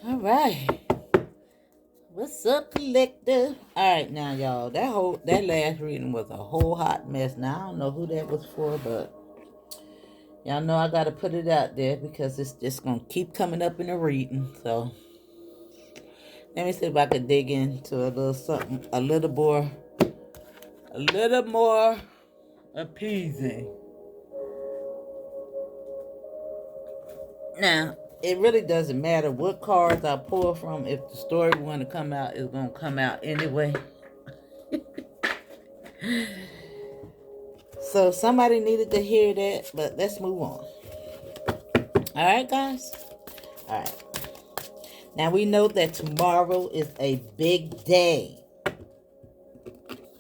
All right. What's up, collective? All right, now y'all, that last reading was a whole hot mess. Now I don't know who that was for, but y'all know I gotta put it out there because it's just gonna keep coming up in the reading. So let me see if I can dig into a little something, a little more appeasing. Now, it really doesn't matter what cards I pull from. If the story want to come out, it's gonna come out anyway. So somebody needed to hear that, but let's move on. All right, guys. All right. Now we know that tomorrow is a big day.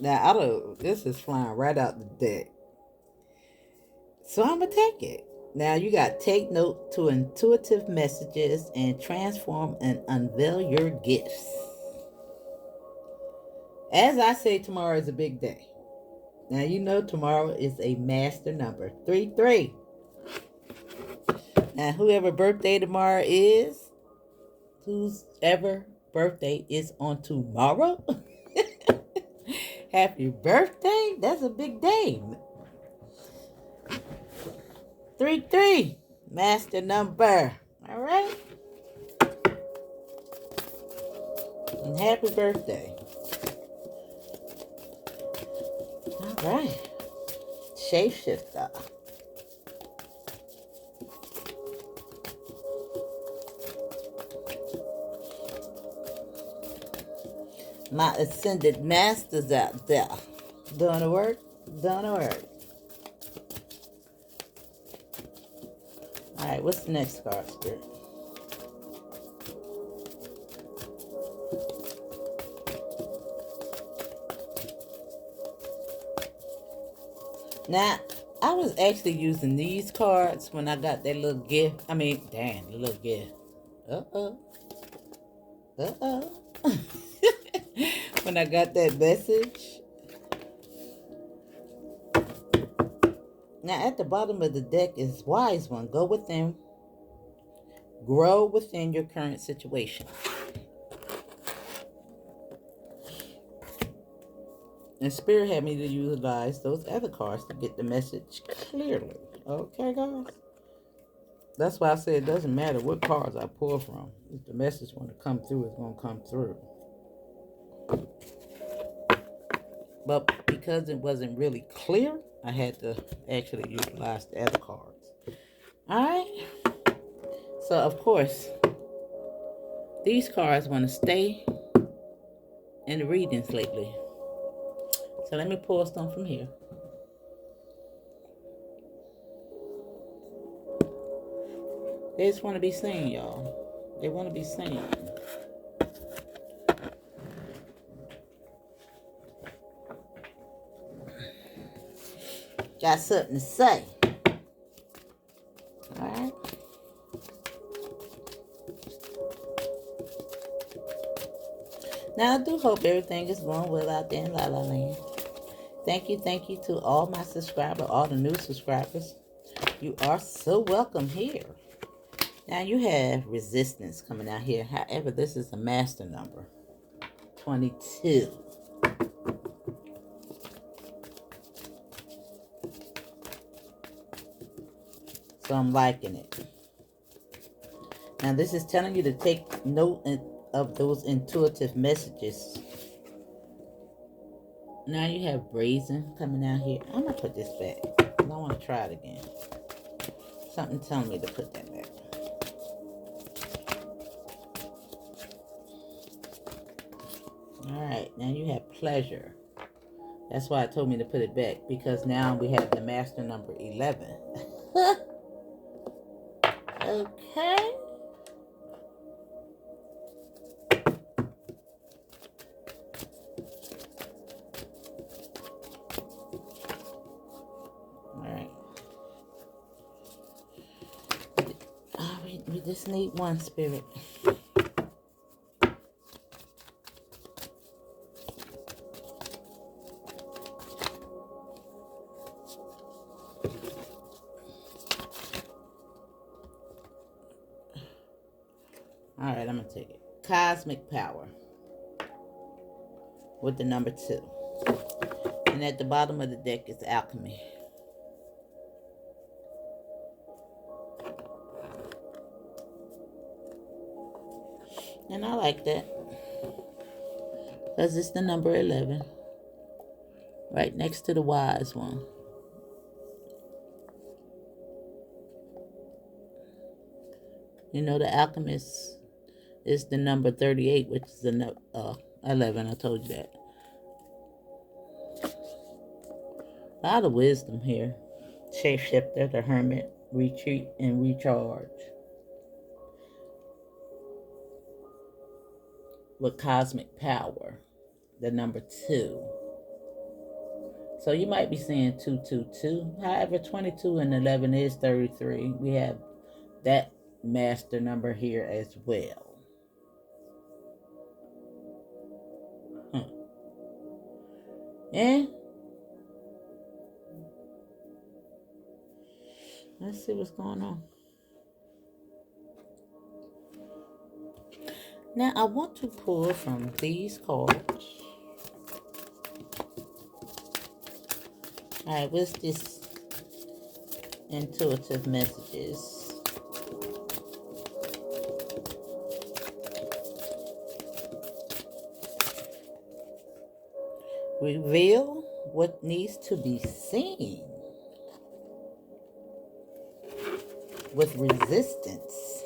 Now this is flying right out the deck. So I'm gonna take it. Now you got take note to intuitive messages and transform and unveil your gifts. As I say, tomorrow is a big day. Now you know tomorrow is a master number. 33. Now whoever birthday tomorrow is, whoever birthday is on tomorrow. Happy birthday. That's a big day. 33. Master number. All right. And happy birthday. All right. Shapeshifter. My ascended masters out there. Doing the work? Doing the work. Alright, what's the next card, Spirit? Now, I was actually using these cards when I got that little gift. The little gift. Uh-oh. When I got that message. Now, at the bottom of the deck is Wise One. Go within. Grow within your current situation. And Spirit had me to utilize those other cards to get the message clearly. Okay, guys? That's why I say it doesn't matter what cards I pull from. If the message want to come through, it's going to come through. But because it wasn't really clear, I had to actually utilize the other cards. Alright? So, of course, these cards want to stay in the readings lately. So let me pull some from here. They just want to be seen, y'all. They want to be seen. Got something to say. Alright? Now, I do hope everything is going well out there in La La Land. Thank you to all my subscribers, all the new subscribers. You are so welcome here. Now, you have resistance coming out here. However, this is a master number. 22. So I'm liking it. Now, this is telling you to take note of those intuitive messages. Now you have brazen coming out here. I'm going to put this back. I don't want to try it again. Something telling me to put that back. Alright, now you have pleasure. That's why it told me to put it back. Because now we have the master number 11. Okay. We just need one, Spirit. All right, I'm going to take it. Cosmic power with the number 2. And at the bottom of the deck is alchemy. And I like that because it's the number 11 right next to the wise one. You know, the alchemist is the number 38, which is the 11. I told you that. A lot of wisdom here. Shapeshifter, the hermit, retreat, and recharge. With cosmic power, the number 2. So you might be saying 222. However, 22 and 11 is 33. We have that master number here as well. And let's see what's going on. Now I want to pull from these cards. Alright, what's this intuitive messages? Reveal what needs to be seen with resistance.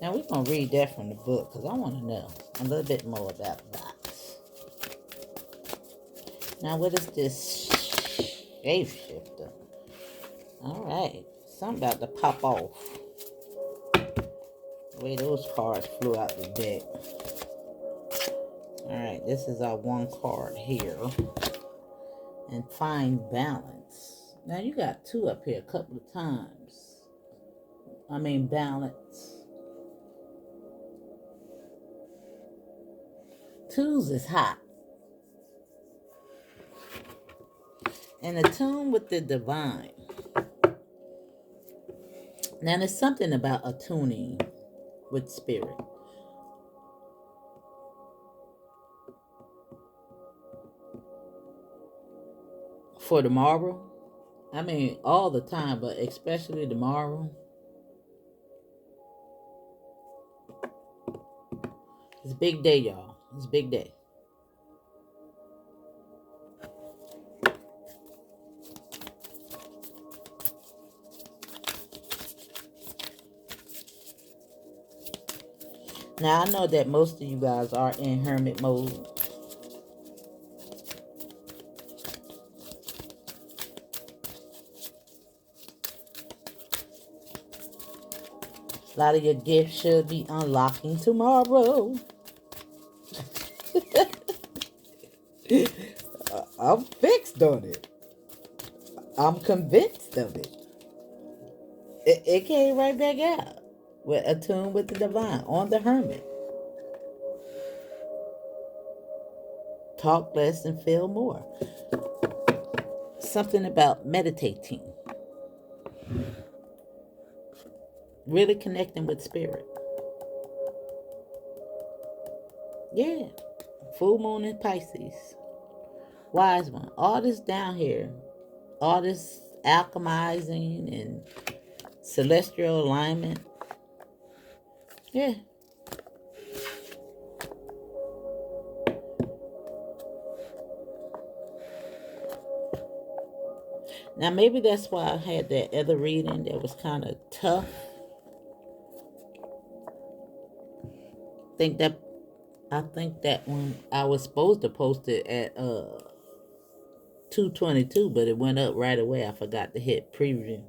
Now we're going to read that from the book because I want to know a little bit more about that. Now what is this shapeshifter? Alright, something about to pop off. The way those cards flew out the deck. Alright, this is our one card here. And find balance. Now you got 2 up here a couple of times. I mean balance. 2s is hot. And attune with the divine. Now there's something about attuning with spirit. For tomorrow, I mean all the time, but especially tomorrow. It's a big day, y'all. It's a big day. Now, I know that most of you guys are in hermit mode. A lot of your gifts should be unlocking tomorrow. I'm fixed on it. I'm convinced of it. It came right back out. With attune with the divine on the hermit. Talk less and feel more. Something about meditating. Really connecting with spirit. Yeah. Full moon in Pisces. Wise one. All this down here. All this alchemizing and celestial alignment. Yeah. Now maybe that's why I had that other reading that was kind of tough. I think that when I was supposed to post it at 222, but it went up right away. I forgot to hit preview.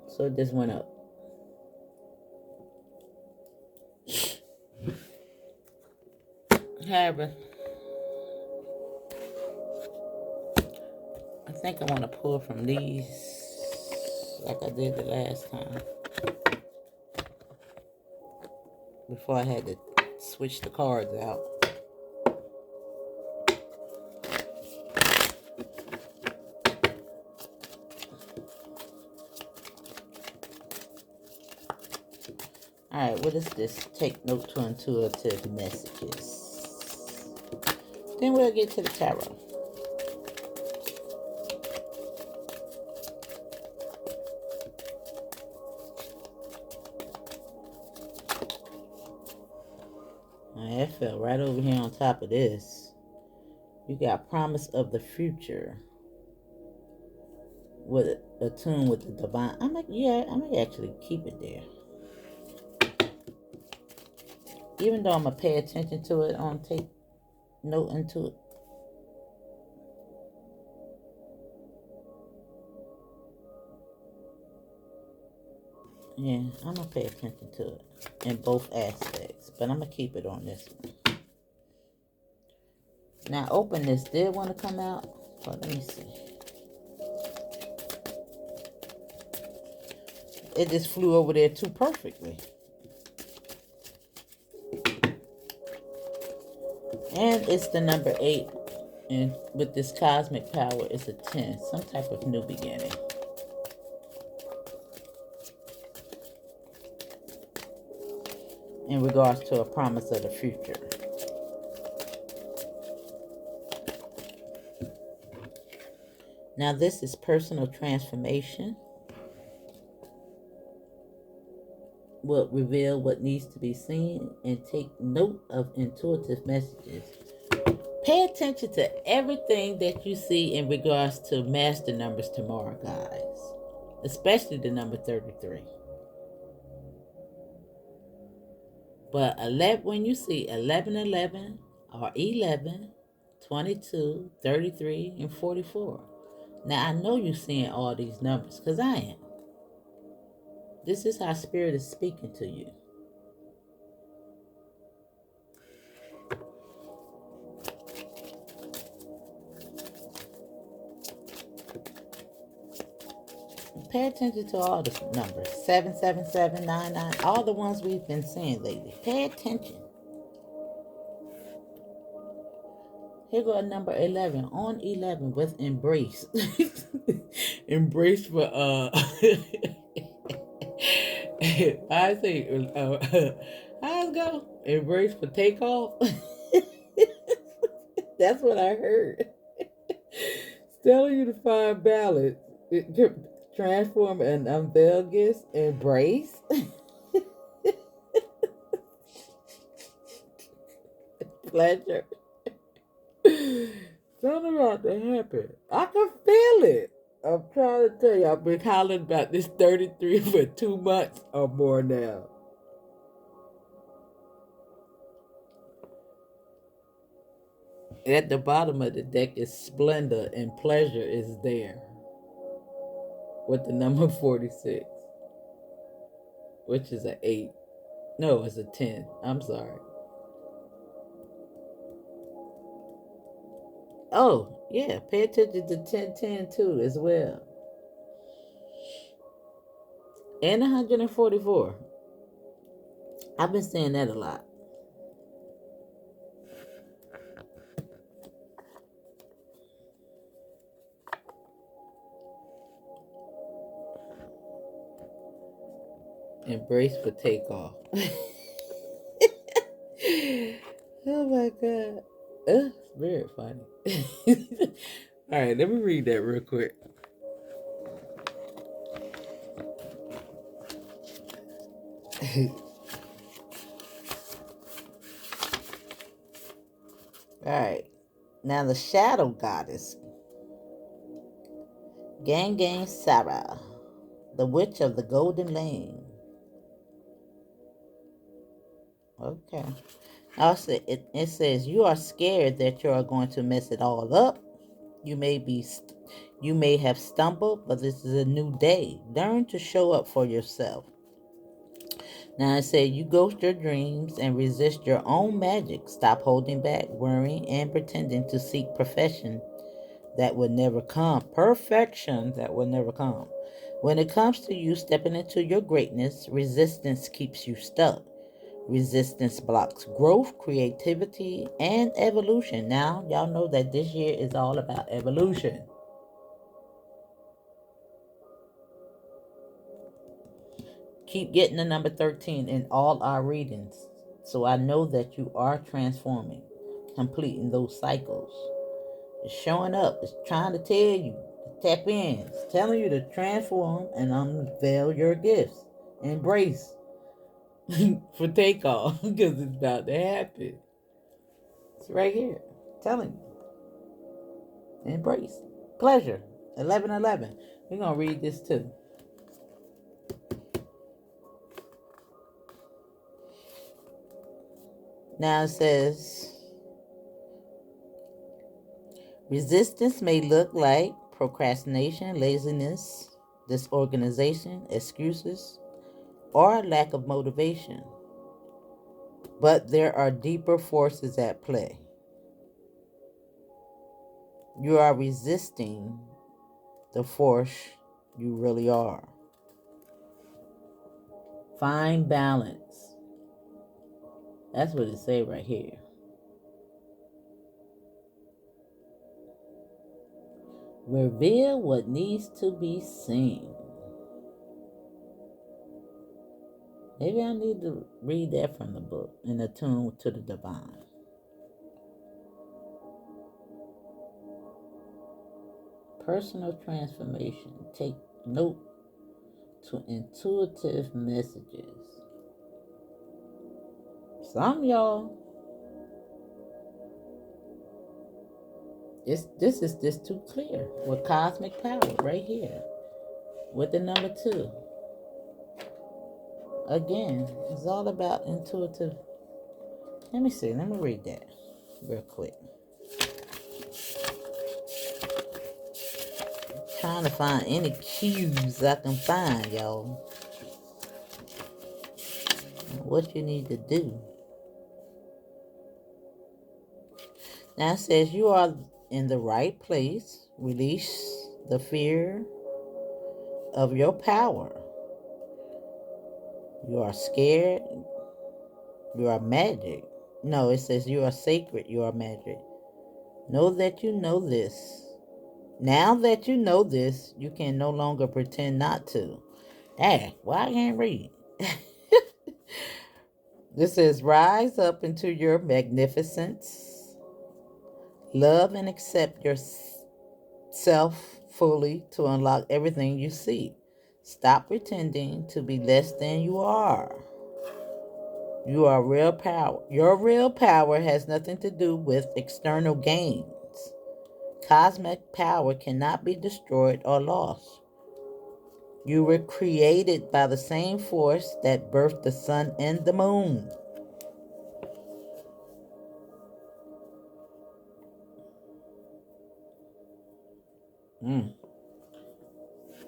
So it just went up. However, I think I want to pull from these like I did the last time. Before I had to switch the cards out. All right, what is this? Take note to intuitive messages. Then we'll get to the tarot. It fell right over here on top of this. You got promise of the future. With a tune with the divine. I'm gonna actually keep it there. Even though I'm gonna pay attention to it, on take note into it. Yeah, I'm gonna pay attention to it in both aspects, but I'm gonna keep it on this one. Now, openness did want to come out, but let me see. It just flew over there too perfectly. And it's the number 8, and with this cosmic power, it's a 10, some type of new beginning. In regards to a promise of the future. Now this is personal transformation. Will reveal what needs to be seen and take note of intuitive messages. Pay attention to everything that you see in regards to master numbers tomorrow, guys. Especially the number 33. But 11, when you see 1111 or 11, 22, 33, and 44. Now, I know you're seeing all these numbers because I am. This is how Spirit is speaking to you. Pay attention to all the numbers. 77799, all the ones we've been seeing lately. Pay attention. Here go number 11. On 11 with embrace. Embrace for, I say, how's it go? Embrace for takeoff. That's what I heard. Telling you to find balance. Transform and unveil gifts. Embrace. Pleasure. Something about to happen. I can feel it. I'm trying to tell you, I've been hollering about this 33 for 2 months or more now. At the bottom of the deck is splendor and pleasure is there. With the number 46. Which is an 8. No, it's a 10. I'm sorry. Oh, yeah. Pay attention to 1010 too as well. And 144. I've been saying that a lot. Embrace for takeoff. Oh my God. It's very funny. All right, let me read that real quick. All right. Now the shadow goddess. Gangan Sarah, the witch of the Golden Lane. Okay. Also, it says you are scared that you are going to mess it all up. You may have stumbled, but this is a new day. Learn to show up for yourself. Now it says you ghost your dreams and resist your own magic. Stop holding back, worrying, and pretending to seek perfection that will never come. Perfection that will never come. When it comes to you stepping into your greatness, resistance keeps you stuck. Resistance blocks growth, creativity, and evolution. Now, y'all know that this year is all about evolution. Keep getting the number 13 in all our readings. So I know that you are transforming, completing those cycles. It's showing up. It's trying to tell you to tap in. It's telling you to transform and unveil your gifts. Embrace for takeoff because it's about to happen. It's right here. Telling you. Embrace. Pleasure. 11:11. We're going to read this too. Now it says, resistance may look like procrastination, laziness, disorganization, excuses, or lack of motivation. But there are deeper forces at play. You are resisting the force you really are. Find balance. That's what it say right here. Reveal what needs to be seen. Maybe I need to read that from the book and attune to the divine. Personal transformation. Take note to intuitive messages. Some y'all, this is just too clear with cosmic power right here with the number 2. Again, it's all about intuitive. Let me see. Let me read that real quick. Trying to find any cues I can find, y'all. What you need to do. Now it says you are in the right place. Release the fear of your power. You are scared. You are magic. No, it says you are sacred. You are magic. Know that you know this. Now that you know this, you can no longer pretend not to. Dang, why I can't read? This says rise up into your magnificence. Love and accept yourself fully to unlock everything you seek. Stop pretending to be less than you are. You are real power. Your real power has nothing to do with external gains. Cosmic power cannot be destroyed or lost. You were created by the same force that birthed the sun and the moon.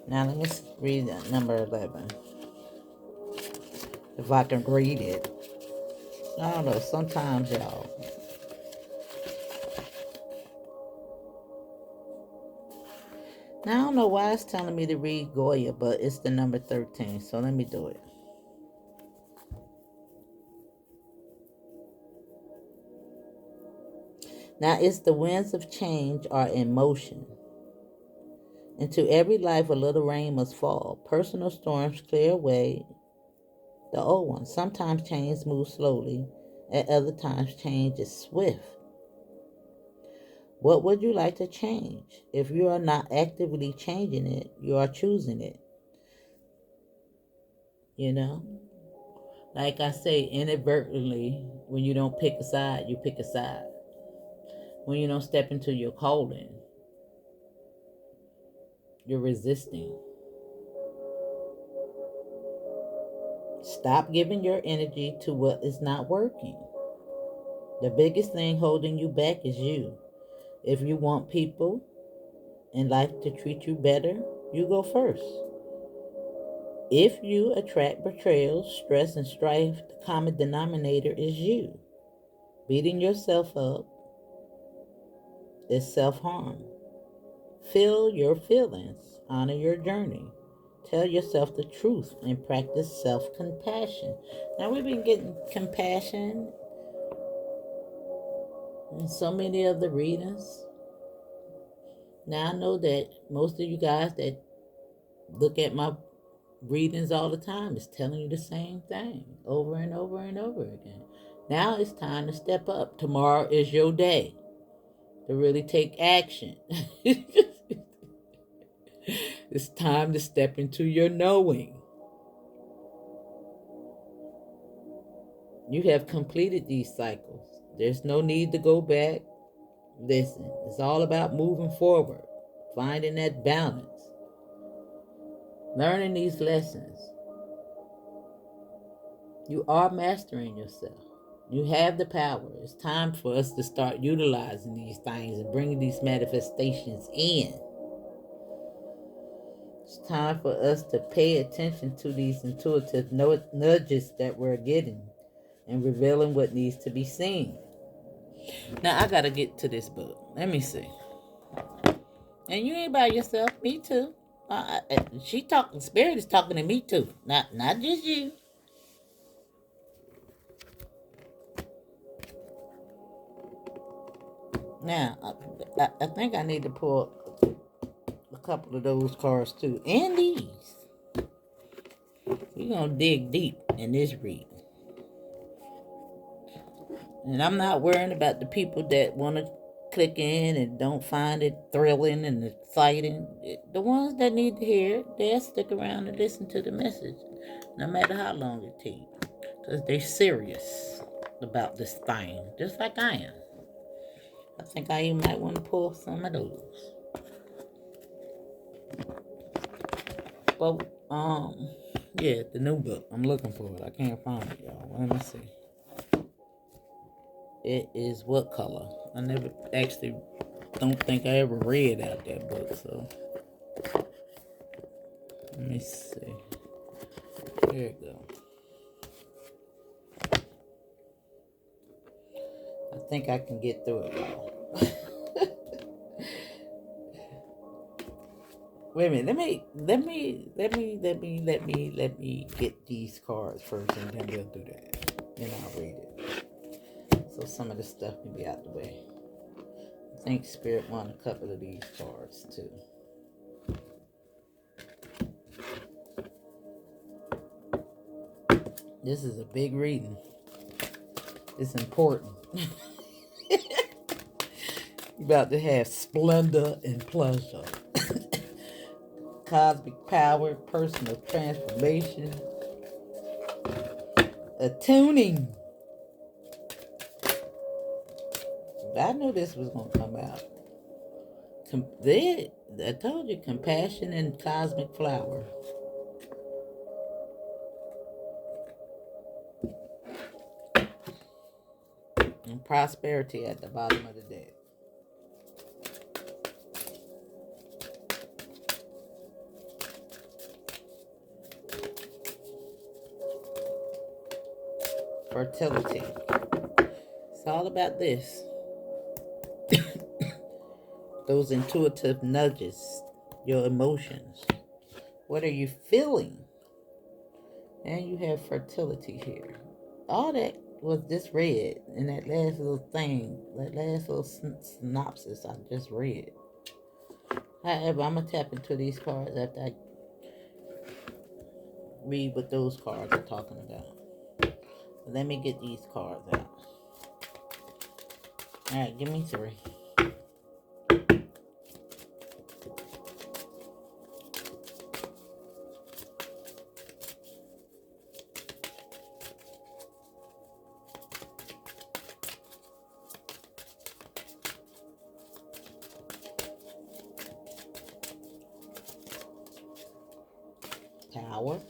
Now let me read number 11. If I can read it. I don't know, sometimes y'all. Now I don't know why it's telling me to read Goya, but it's the number 13, so let me do it. Now it's the winds of change are in motion. Into every life a little rain must fall. Personal storms clear away the old ones. Sometimes change moves slowly. At other times change is swift. What would you like to change? If you are not actively changing it, you are choosing it. You know? Like I say, inadvertently, when you don't pick a side, you pick a side. When you don't step into your calling, you're resisting. Stop giving your energy to what is not working. The biggest thing holding you back is you. If you want people in life to treat you better, you go first. If you attract betrayal, stress, and strife, the common denominator is you. Beating yourself up is self-harm. Feel your feelings. Honor your journey. Tell yourself the truth and practice self-compassion. Now we've been getting compassion in so many of the readings. Now I know that most of you guys that look at my readings all the time is telling you the same thing over and over and over again. Now it's time to step up. Tomorrow is your day to really take action. It's time to step into your knowing. You have completed these cycles. There's no need to go back. Listen, it's all about moving forward, finding that balance, learning these lessons. You are mastering yourself. You have the power. It's time for us to start utilizing these things and bringing these manifestations in. It's time for us to pay attention to these intuitive nudges that we're getting and revealing what needs to be seen. Now, I got to get to this book. Let me see. And you ain't by yourself. Me too. She talking. Spirit is talking to me too. Not just you. Now, I think I need to pull a couple of those cards too, and these. We're gonna dig deep in this read, and I'm not worrying about the people that want to click in and don't find it thrilling and exciting. The ones that need to hear it, they'll stick around and listen to the message, no matter how long it takes, because they're serious about this thing, just like I am. I think I even might want to pull some of those. But yeah, the new book. I'm looking for it. I can't find it, y'all. Let me see. It is what color? I never actually don't think I ever read out that book, so let me see. There it go. I think I can get through it, y'all. Wait a minute. Let me get these cards first, and then we'll do that. Then I'll read it. So some of this stuff can be out the way. I think Spirit won a couple of these cards too. This is a big reading. It's important. You're about to have splendor and pleasure. Cosmic power, personal transformation, attuning. I knew this was going to come out. I told you, compassion and cosmic flower. And prosperity at the bottom of the deck. Fertility. It's all about this. Those intuitive nudges, your emotions. What are you feeling? And you have fertility here. All that was just read in that last little thing, that last little synopsis I just read. However, I'm going to tap into these cards after I read what those cards are talking about. Let me get these cards out. Alright, give me 3. Tower.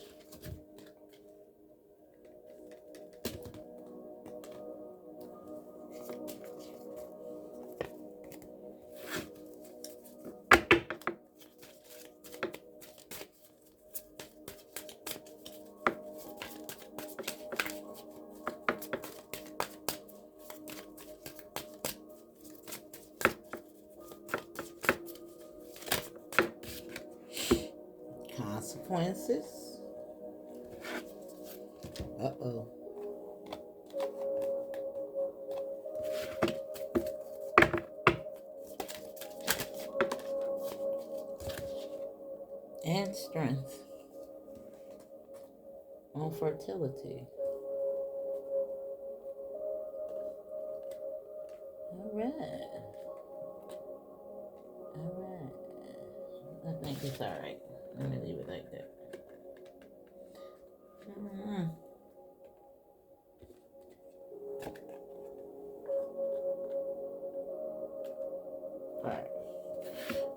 Consequences. Uh-oh. And strength. on fertility. All right. All right. I think it's all right. Let me leave it like that. Mm-hmm. All right.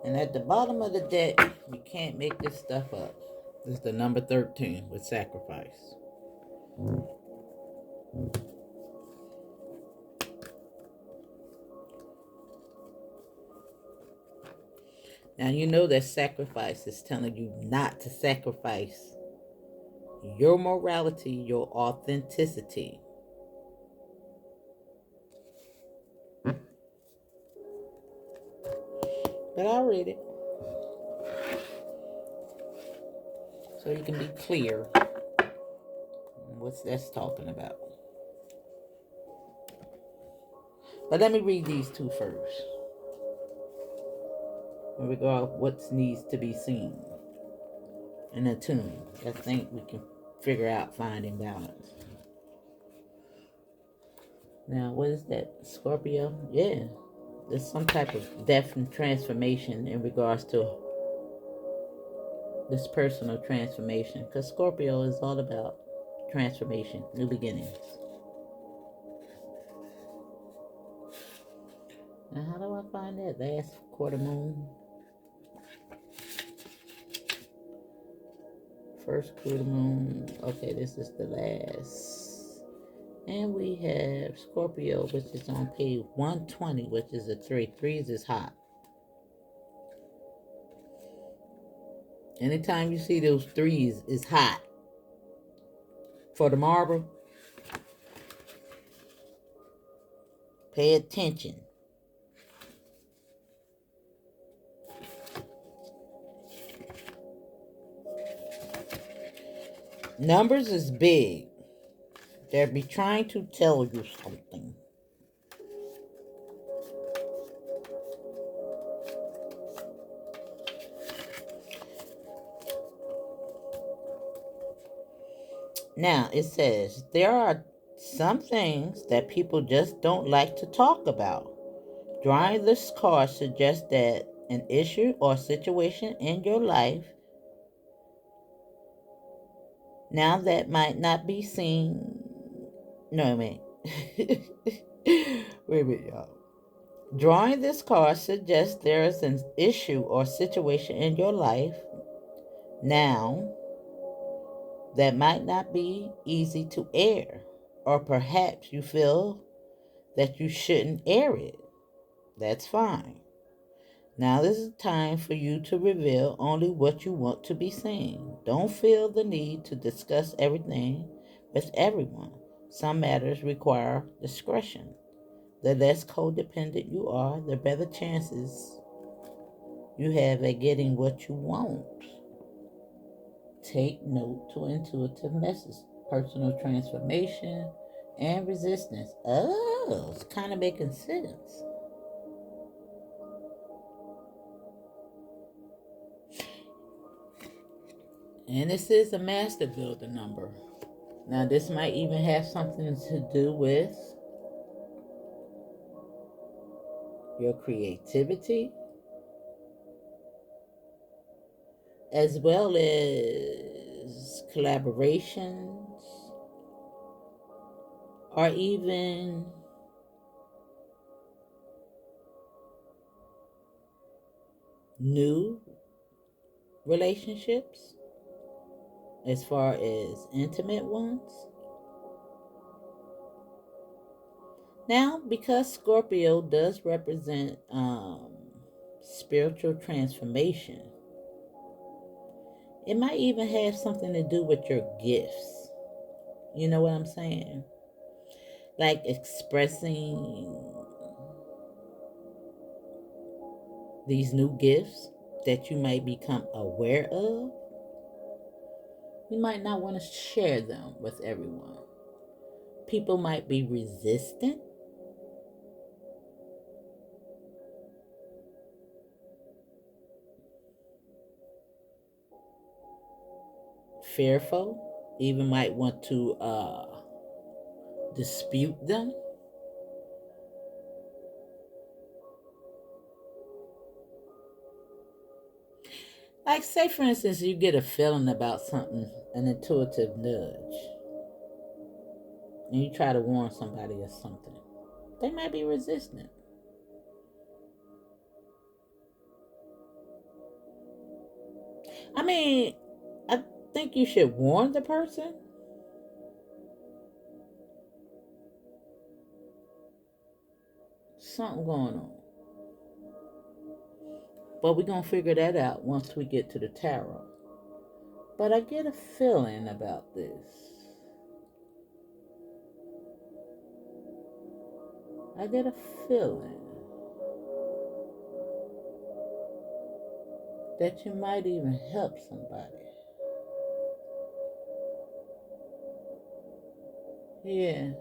And at the bottom of the deck, you can't make this stuff up. This is the number 13 with sacrifice. Now you know that sacrifice is telling you not to sacrifice your morality, your authenticity. But I'll read it so you can be clear on what that's talking about. But let me read these two first. In regard to what needs to be seen and attuned. I think we can figure out finding balance. Now, what is that? Scorpio? Yeah. There's some type of death and transformation in regards to this personal transformation. Because Scorpio is all about transformation, new beginnings. Now, how do I find that? Last quarter moon. First quarter moon. Okay, this is the last. And we have Scorpio, which is on page 120, which is a 3. 3s is hot. Anytime you see those 3s, it's hot. For the marble, pay attention. Numbers is big. They'll be trying to tell you something. Now, it says, there are some things that people just don't like to talk about. Drawing this card suggests that an issue or situation in your life now that might not be seen. No, wait. Wait a minute, y'all. Drawing this card suggests there is an issue or situation in your life now that might not be easy to air, or perhaps you feel that you shouldn't air it. That's fine. Now this is time for you to reveal only what you want to be seen. Don't feel the need to discuss everything with everyone. Some matters require discretion. The less codependent you are, the better chances you have at getting what you want. Take note to intuitive messages, personal transformation, and resistance. Oh, it's kind of making sense. And this is a master builder number. Now, this might even have something to do with your creativity, as well as collaborations, or even new relationships, as far as intimate ones. Now, because Scorpio does represent spiritual transformation, it might even have something to do with your gifts. You know what I'm saying? Like expressing these new gifts that you might become aware of. You might not want to share them with everyone. People might be resistant, fearful. even might want to dispute them. Like, say, for instance, you get a feeling about something, an intuitive nudge, and you try to warn somebody or something. They might be resistant. I mean, I think you should warn the person. Something going on. But we're going to figure that out once we get to the tarot. But I get a feeling about this. I get a feeling that you might even help somebody. Yeah.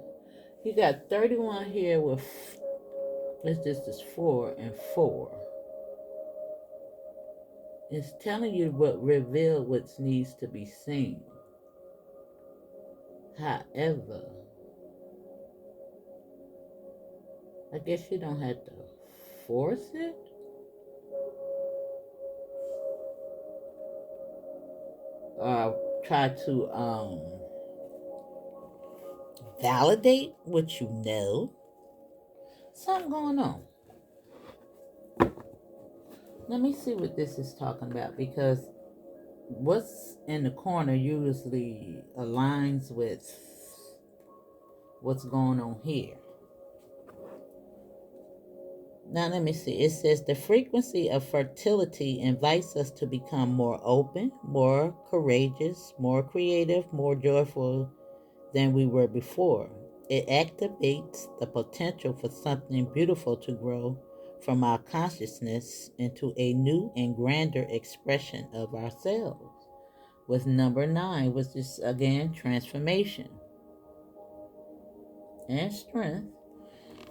You got 31 here with, it's just this 4 and 4. It's telling you what reveal what needs to be seen. However, I guess you don't have to force it. Or try to validate what you know. Something going on. Let me see what this is talking about, because what's in the corner usually aligns with what's going on here. Now, let me see. It says the frequency of fertility invites us to become more open, more courageous, more creative, more joyful than we were before. It activates the potential for something beautiful to grow from our consciousness into a new and grander expression of ourselves. With number 9, which is again transformation and strength.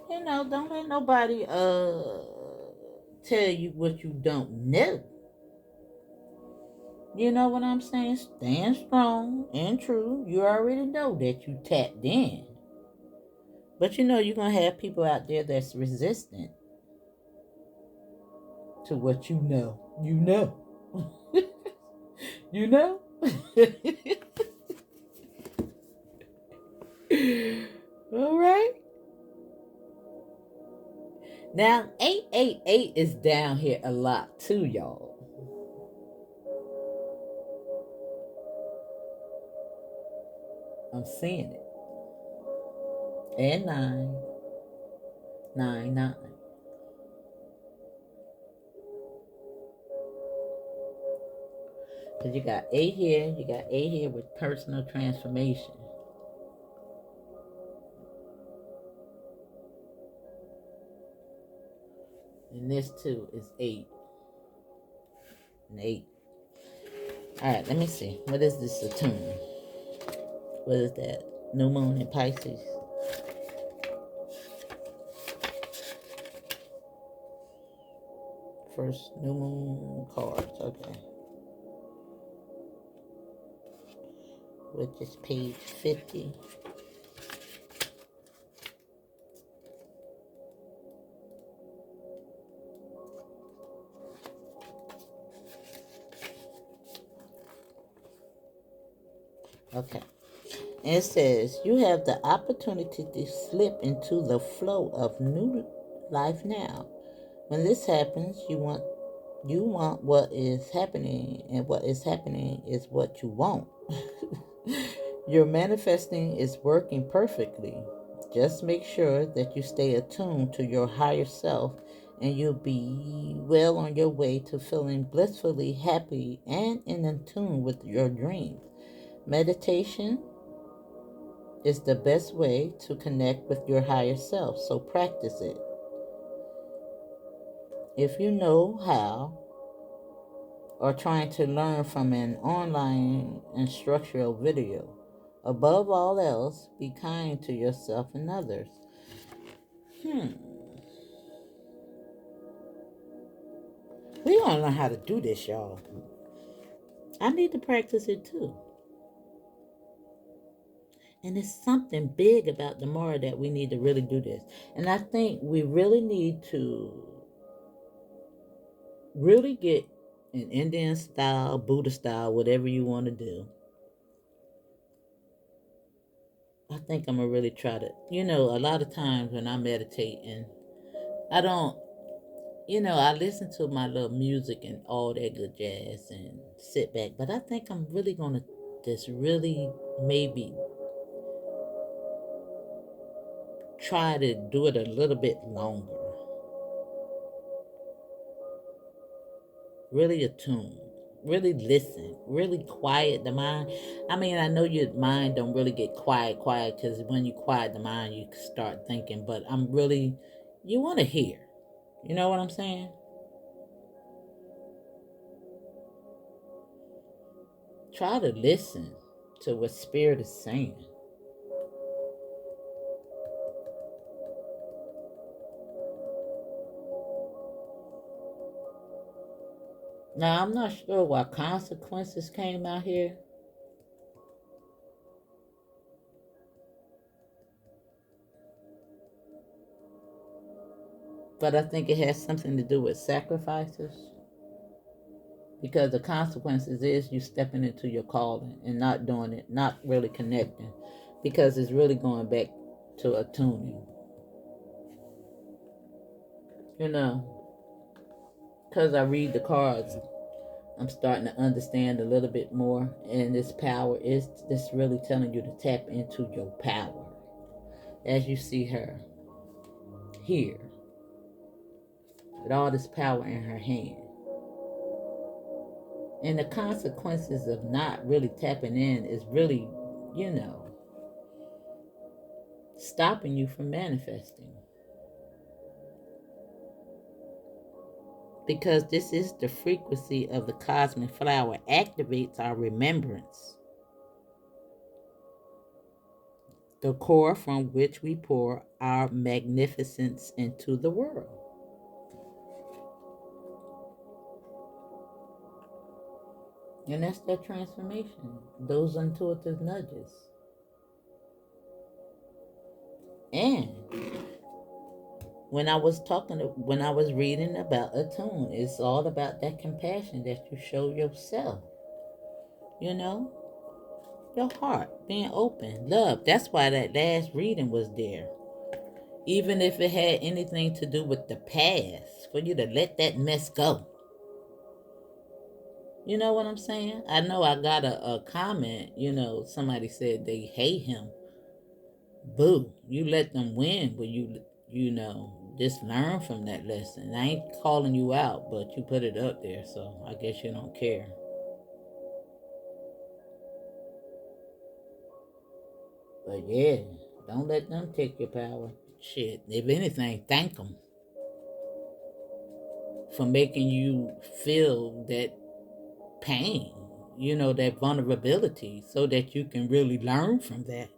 Don't let nobody tell you what you don't know. You know what I'm saying? Stand strong and true. You already know that you tapped in. But you're going to have people out there that's resistant to what you know. You know. You know? All right. Now, 888 is down here a lot too, y'all. I'm seeing it. And 999. Because you got 8 here, you got 8 here with personal transformation. And this too is 8. And 8. Alright, let me see. What is this Saturn? What is that? New moon in Pisces. First new moon cards, okay. Which is page 50. Okay. And it says, you have the opportunity to slip into the flow of new life now. When this happens, you want what is happening, and what is happening is what you want. Your manifesting is working perfectly. Just make sure that you stay attuned to your higher self, and you'll be well on your way to feeling blissfully happy and in tune with your dreams. Meditation is the best way to connect with your higher self, so practice it. If you know how, or trying to learn from an online instructional video, above all else, be kind to yourself and others. We gonna learn how to do this, y'all. I need to practice it too. And it's something big about tomorrow that we need to really do this. And I think we really need to really get an Indian style, Buddha style, whatever you want to do. I think I'm going to really try to, a lot of times when I meditate and I don't, I listen to my little music and all that good jazz and sit back. But I think I'm really going to just really maybe try to do it a little bit longer. Really attune. Really listen. Really quiet the mind. I mean, I know your mind don't really get quiet because when you quiet the mind, you start thinking. But you want to hear. You know what I'm saying? Try to listen to what Spirit is saying. Now, I'm not sure why consequences came out here, but I think it has something to do with sacrifices. Because the consequences is you stepping into your calling and not doing it, not really connecting. Because it's really going back to attuning. You know, because I read the cards, I'm starting to understand a little bit more. And this power is just really telling you to tap into your power. As you see her here, with all this power in her hand. And the consequences of not really tapping in is really, you know, stopping you from manifesting. Because this is the frequency of the cosmic flower, activates our remembrance, the core from which we pour our magnificence into the world. And that's that transformation, those intuitive nudges. And when I was reading about attune, it's all about that compassion that you show yourself. You know, your heart being open, love. That's why that last reading was there. Even if it had anything to do with the past, for you to let that mess go. You know what I'm saying? I know I got a comment, somebody said they hate him. Boo, you let them win, but just learn from that lesson. I ain't calling you out, but you put it up there, so I guess you don't care. But yeah, don't let them take your power. Shit, if anything, thank them for making you feel that pain, that vulnerability, so that you can really learn from that.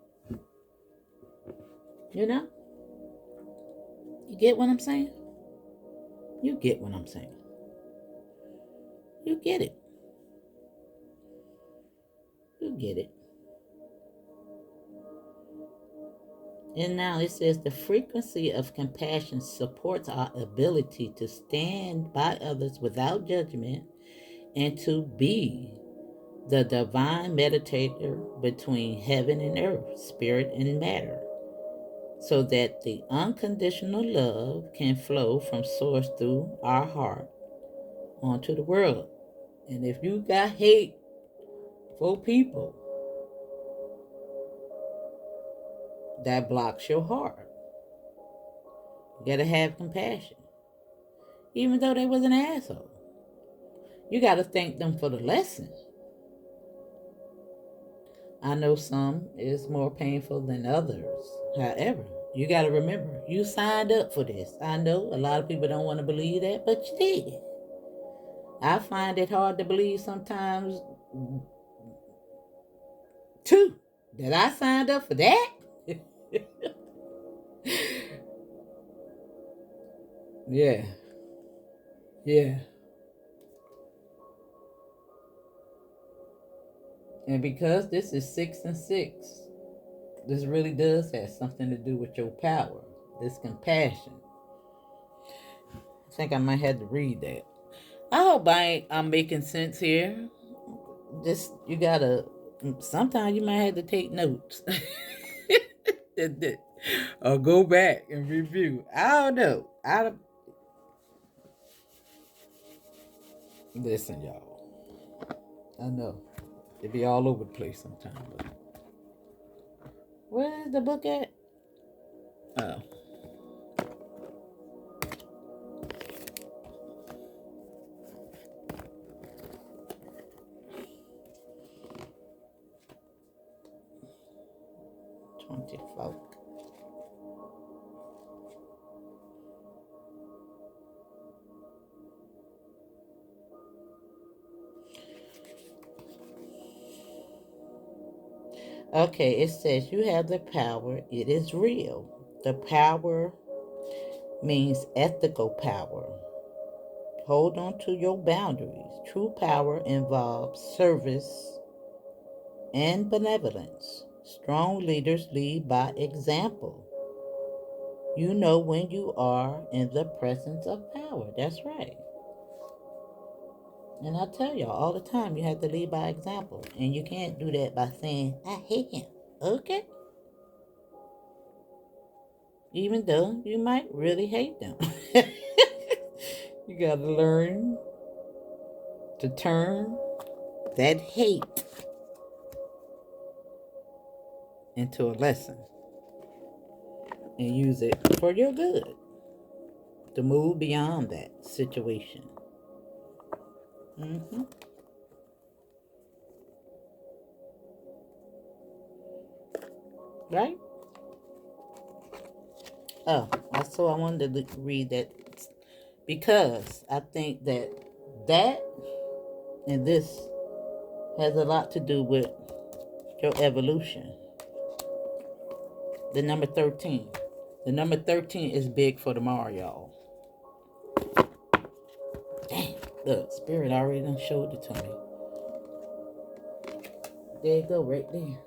You know? You get what I'm saying? You get what I'm saying. You get it. You get it. And now it says the frequency of compassion supports our ability to stand by others without judgment and to be the divine meditator between heaven and earth, spirit and matter, so that the unconditional love can flow from source through our heart onto the world. And if you got hate for people, that blocks your heart. You gotta have compassion. Even though they was an asshole. You gotta thank them for the lesson. I know some is more painful than others. However, you gotta remember, you signed up for this. I know a lot of people don't want to believe that, but you did. I find it hard to believe sometimes too, that I signed up for that. Yeah. Yeah. And because this is 6 and 6, This really does have something to do with your power. This compassion. I think I might have to read that. I hope I'm making sense here. Just you gotta. Sometimes you might have to take notes, or go back and review. I don't know. Listen, y'all. I know it be all over the place sometimes. But where's the book at? Oh. 24. Okay, it says you have the power. It is real. The power means ethical power. Hold on to your boundaries. True power involves service and benevolence. Strong leaders lead by example. You know when you are in the presence of power. That's right. And I tell y'all all the time, you have to lead by example. And you can't do that by saying, I hate him. Okay? Even though you might really hate them. You got to learn to turn that hate into a lesson and use it for your good to move beyond that situation. Mm-hmm. Right? Oh, so I wanted to read that because I think that and this has a lot to do with your evolution. The number 13. The number 13 is big for tomorrow, y'all. Dang, look, Spirit already done showed it to me. There you go, right there.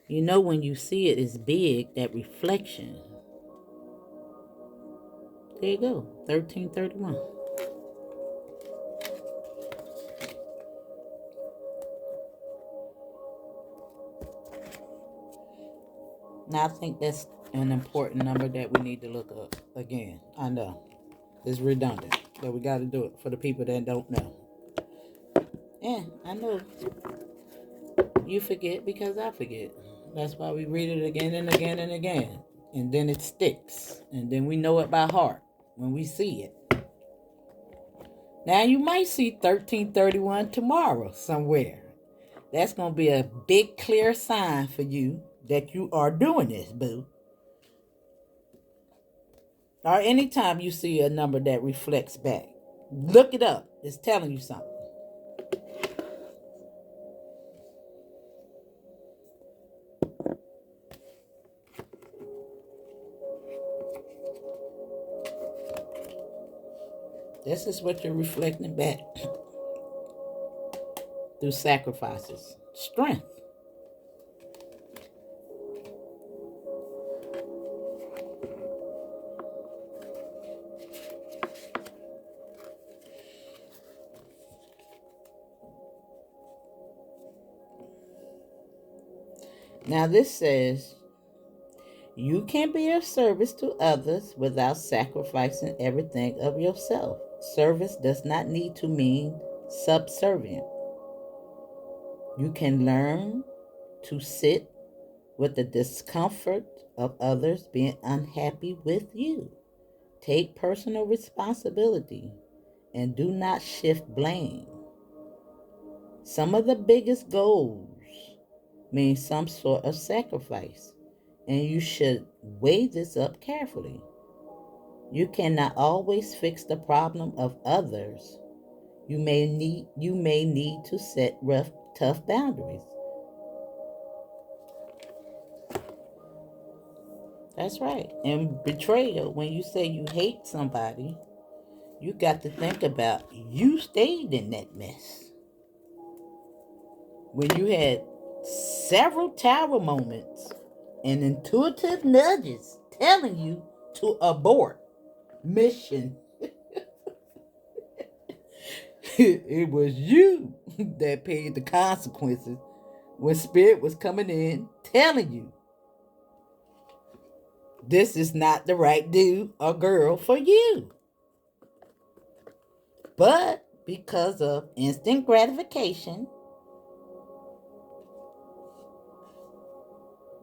You know when you see it, it's big, that reflection. There you go, 1331. Now, I think that's an important number that we need to look up again. I know. It's redundant, but we got to do it for the people that don't know. Yeah, I know. You forget because I forget. That's why we read it again and again and again. And then it sticks. And then we know it by heart when we see it. Now, you might see 1331 tomorrow somewhere. That's going to be a big, clear sign for you that you are doing this, boo. Or anytime you see a number that reflects back, look it up. It's telling you something. This is what you're reflecting back through sacrifices. Strength. Now this says, you can be of service to others without sacrificing everything of yourself. Service does not need to mean subservient. You can learn to sit with the discomfort of others being unhappy with you. Take personal responsibility and do not shift blame. Some of the biggest goals mean some sort of sacrifice, and you should weigh this up carefully. You cannot always fix the problem of others. You may need to set rough, tough boundaries. That's right. And betrayal, when you say you hate somebody, you got to think about you stayed in that mess. when you had several tower moments and intuitive nudges telling you to abort mission. It was you that paid the consequences when spirit was coming in telling you this is not the right dude or girl for you. But because of instant gratification,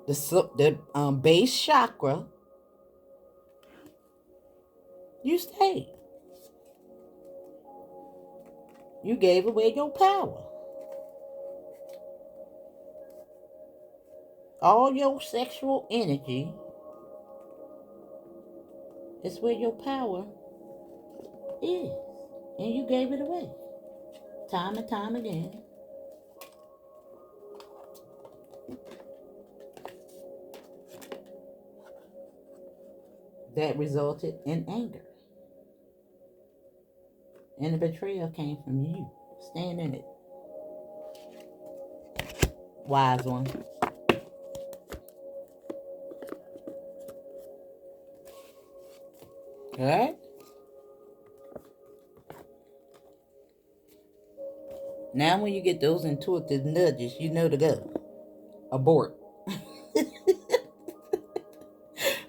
the base chakra, you stayed. You gave away your power. All your sexual energy is where your power is. And you gave it away. Time and time again. That resulted in anger. And the betrayal came from you. Stand in it. Wise one. Alright? Now when you get those intuitive nudges, you know to go. Abort.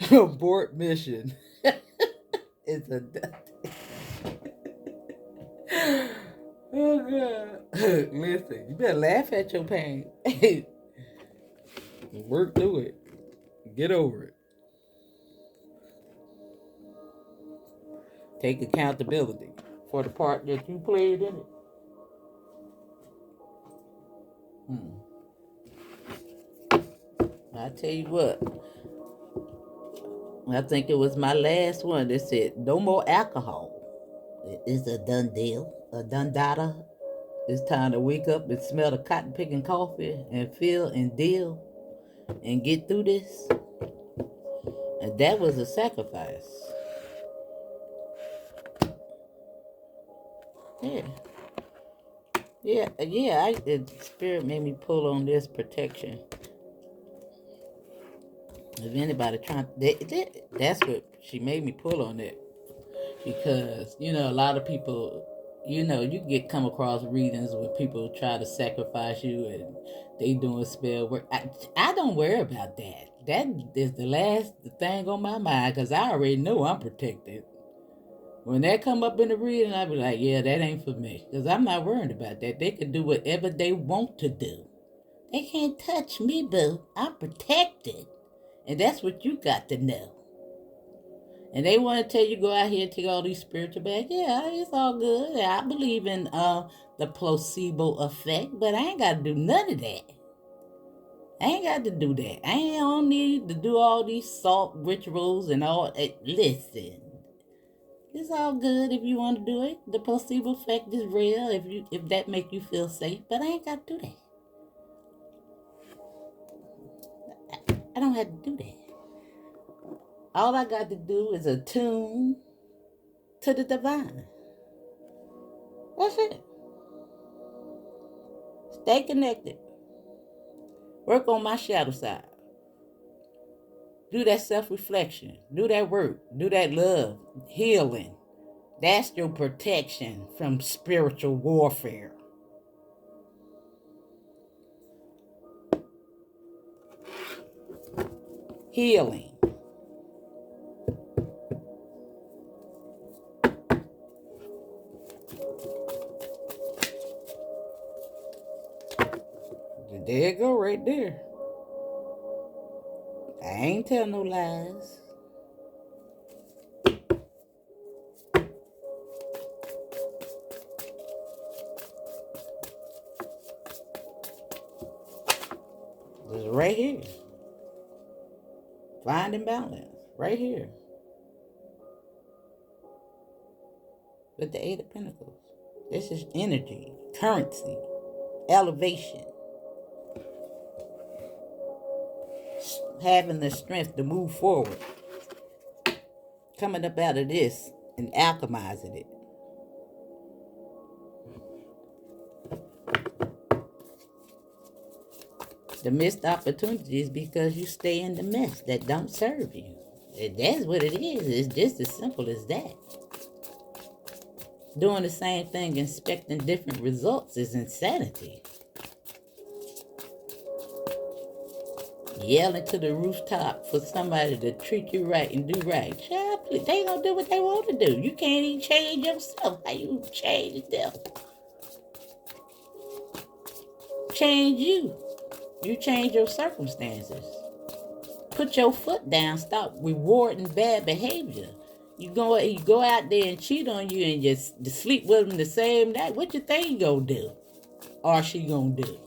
Abort mission. It's a oh God. Listen, you better laugh at your pain. Work through it. Get over it. Take accountability for the part that you played in it. I tell you what, I think it was my last one that said, no more alcohol. It's a done deal, a done data. It's time to wake up and smell the cotton picking coffee and feel and deal and get through this. And that was a sacrifice. Yeah. The spirit made me pull on this protection. If anybody trying, that's what she made me pull on it. Because, a lot of people, you come across readings where people try to sacrifice you and they doing spell work. I don't worry about that. That is the last thing on my mind because I already know I'm protected. When that come up in the reading, I be like, yeah, that ain't for me. Because I'm not worried about that. They can do whatever they want to do. They can't touch me, boo. I'm protected. And that's what you got to know. And they want to tell you go out here and take all these spiritual bags. Yeah, it's all good. I believe in the placebo effect, but I ain't got to do none of that. I ain't got to do that. I don't need to do all these salt rituals and all. Listen, it's all good if you want to do it. The placebo effect is real if that make you feel safe, but I ain't got to do that. I don't have to do that. All I got to do is attune to the divine. That's it. Stay connected. Work on my shadow side. Do that self-reflection. Do that work. Do that love. Healing. That's your protection from spiritual warfare. Healing. There you go right there. I ain't tell no lies. It's right here. Finding balance. Right here. With the Eight of Pentacles. This is energy, currency, elevation. Having the strength to move forward. Coming up out of this and alchemizing it. The missed opportunities because you stay in the mess that don't serve you. That's what it is. It's just as simple as that. Doing the same thing, expecting different results is insanity. Yelling to the rooftop for somebody to treat you right and do right. Child, they gonna do what they want to do. You can't even change yourself. How you change them? Change you. You change your circumstances. Put your foot down. Stop rewarding bad behavior. You go out there and cheat on you and just sleep with them the same night. What you think you gonna do? Or she gonna do?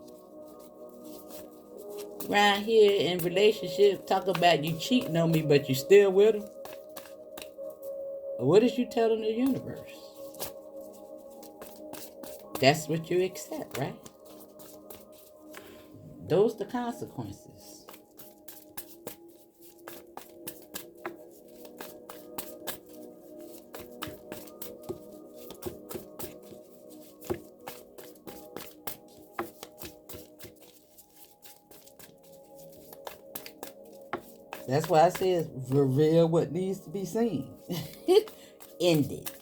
Around here in relationships, talk about you cheating on me, but you still with them. What is you telling the universe? That's what you accept, right? Those the consequences. That's why I said reveal what needs to be seen. End it.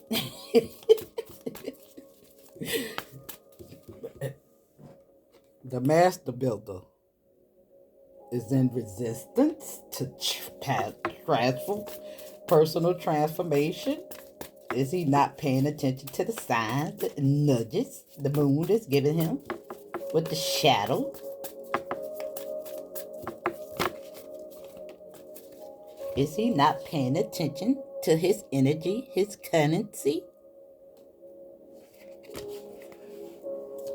The master builder is in resistance to personal transformation. Is he not paying attention to the signs, the nudges the moon is giving him with the shadow? Is he not paying attention to his energy, his currency?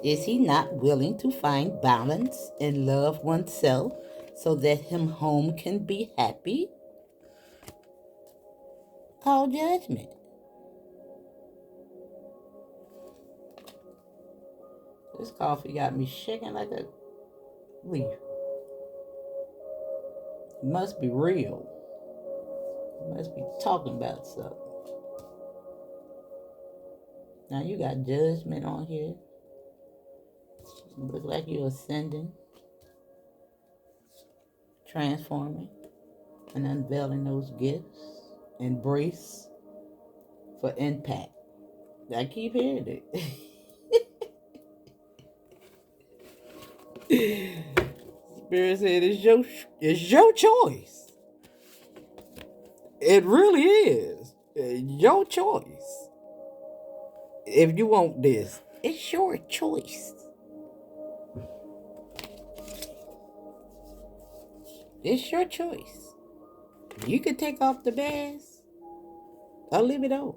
Is he not willing to find balance and love oneself so that him home can be happy? Call judgment. This coffee got me shaking like a leaf. It must be real. It must be talking about something. Now you got judgment on here. You look like you're ascending, transforming, and unveiling those gifts. Embrace for impact. I keep hearing it. Spirit said it's your choice. It really is. Your choice. If you want this, it's your choice. It's your choice. You can take off the mask or leave it on.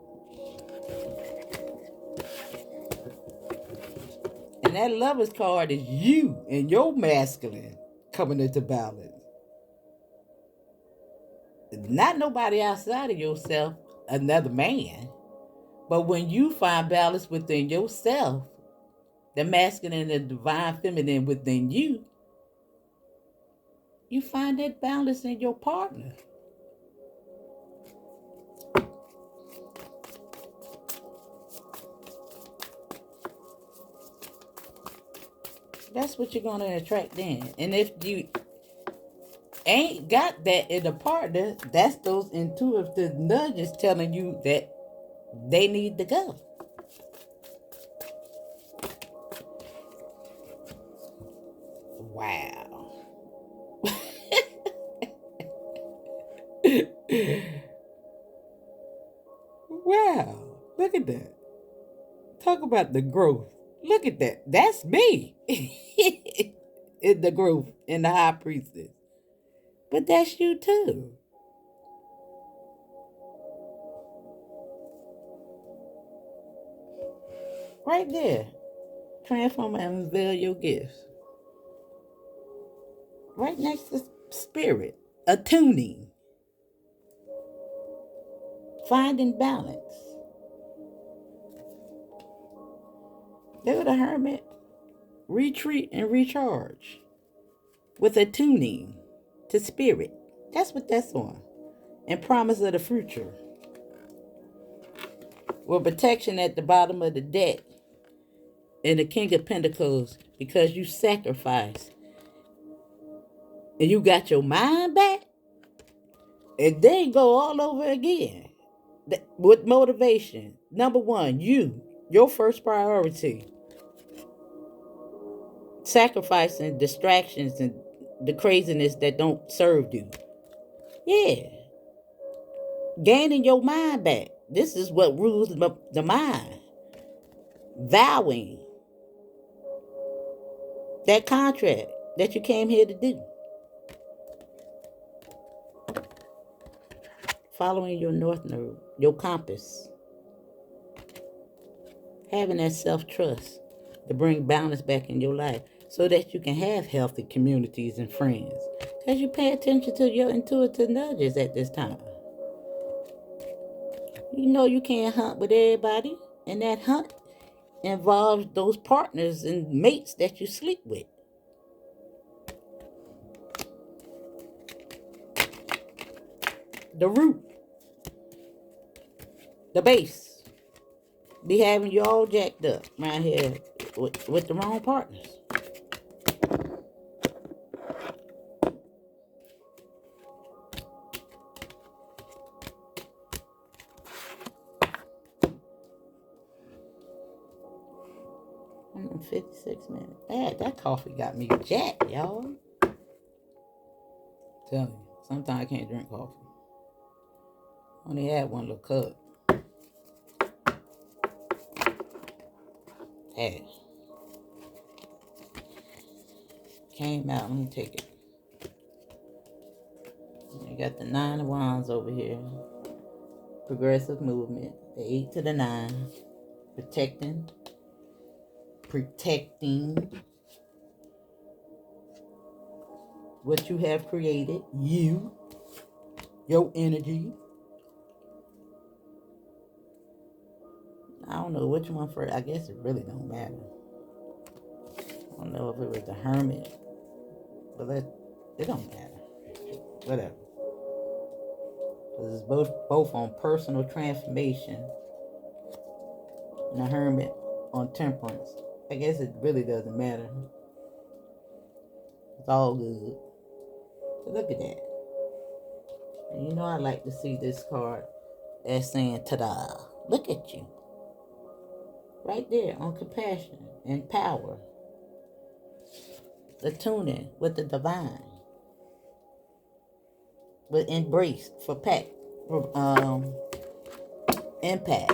And that lover's card is you and your masculine coming into balance. Not nobody outside of yourself, another man. But when you find balance within yourself, the masculine and divine feminine within you, you find that balance in your partner. That's what you're going to attract in. And if you ain't got that in a partner, that's those intuitive nudges telling you that they need to go. Wow. Wow. Look at that. Talk about the growth. Look at that. That's me. In the growth in the high priestess. But that's you too. Right there. Transform and unveil your gifts. Right next to spirit. Attuning. Finding balance. Go the hermit. Retreat and recharge. With attuning to spirit. That's what that's on. And promise of the future. With protection at the bottom of the deck. And the King of Pentacles, because you sacrifice and you got your mind back, and then go all over again. With motivation. Number one, your first priority. Sacrificing distractions and the craziness that don't serve you. Yeah. Gaining your mind back. This is what rules the mind. Vowing that contract that you came here to do. Following your north node, your compass. Having that self-trust to bring balance back in your life so that you can have healthy communities and friends. Because you pay attention to your intuitive nudges at this time. You know you can't hunt with everybody, and that hunt involves those partners and mates that you sleep with. The root, the base, be having you all jacked up around here with the wrong partners. In 56 minutes. That coffee got me jacked, y'all. Tell you, sometimes I can't drink coffee. Only had one little cup. Hey. Came out. Let me take it. You got the 9 of Wands over here. Progressive movement. The 8 to the 9. Protecting what you have created. Your energy. I don't know which one first. I guess it really don't matter. I don't know if it was the Hermit, but it don't matter. Whatever. Because it's both on personal transformation and the Hermit on temperance. I guess it really doesn't matter. It's all good. But look at that. And you know I like to see this card as saying, ta-da. Look at you. Right there on compassion and power. Attuning with the divine. But embraced for impact.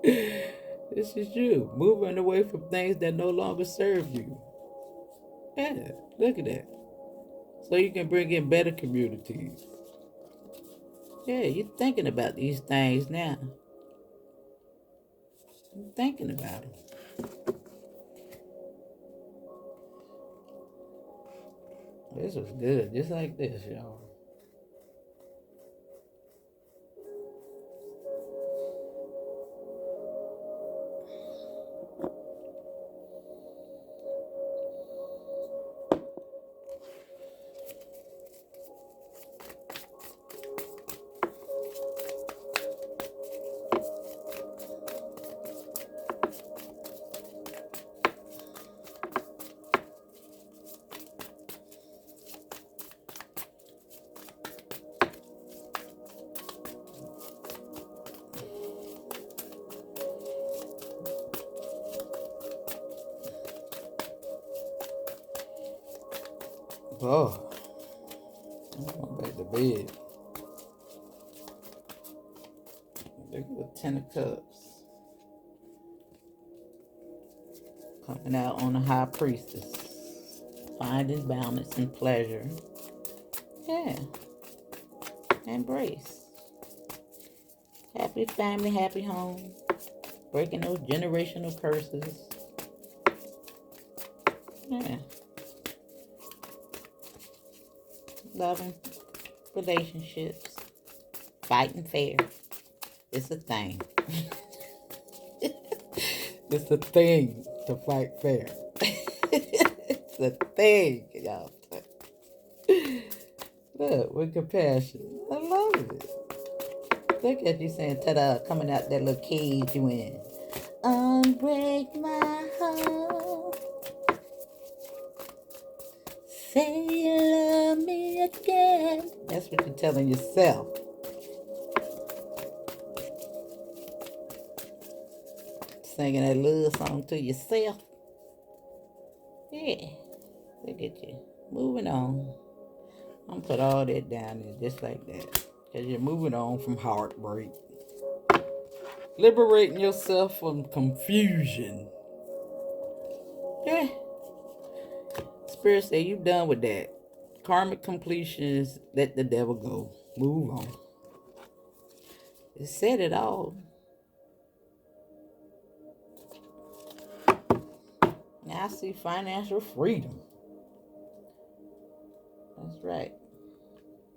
This is you. Moving away from things that no longer serve you. Yeah, look at that. So you can bring in better communities. Yeah, you're thinking about these things now. I'm thinking about it. This was good, just like this, y'all. Oh, I'm going back to bed. Look at the 10 of Cups. Coming out on the High Priestess. Finding balance and pleasure. Yeah. Embrace. Happy family, happy home. Breaking those generational curses. Yeah. Loving relationships. Fighting fair. It's a thing. It's a thing to fight fair. It's a thing, y'all. Look, with compassion. I love it. Look at you saying, ta-da, coming out that little cage you in. Unbreak my heart. Say you love me again. That's what you're telling yourself. Singing that love song to yourself. Yeah. Look at you. Moving on. I'm gonna put all that down there just like that. Because you're moving on from heartbreak. Liberating yourself from confusion. Yeah. Spirit say you done with that. Karmic completions, let the devil go. Move on. It said it all. Now I see financial freedom. That's right.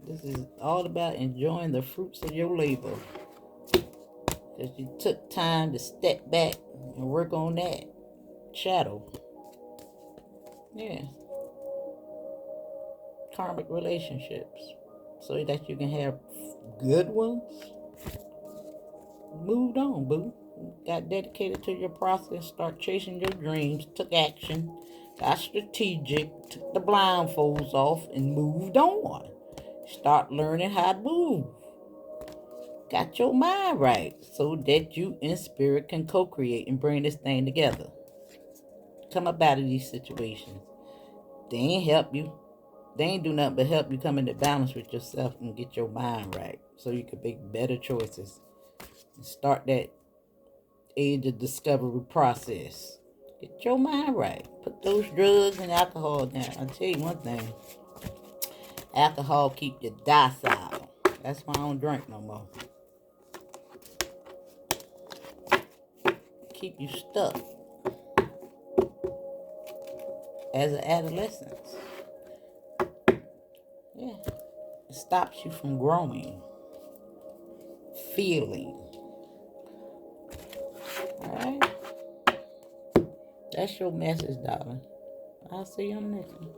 This is all about enjoying the fruits of your labor. Because you took time to step back and work on that shadow. Yeah. Karmic relationships. So that you can have good ones. Moved on, boo. Got dedicated to your process, start chasing your dreams, took action, got strategic, took the blindfolds off, and moved on. Start learning how to move. Got your mind right so that you in spirit can co-create and bring this thing together. Come up out of these situations. They ain't help you. They ain't do nothing but help you come into balance with yourself and get your mind right so you can make better choices and start that age of discovery process. Get your mind right. Put those drugs and alcohol down. I'll tell you one thing. Alcohol keep you docile. That's why I don't drink no more. Keep you stuck as an adolescent. Yeah. It stops you from growing. Feeling. Alright? That's your message, darling. I'll see you on the next one.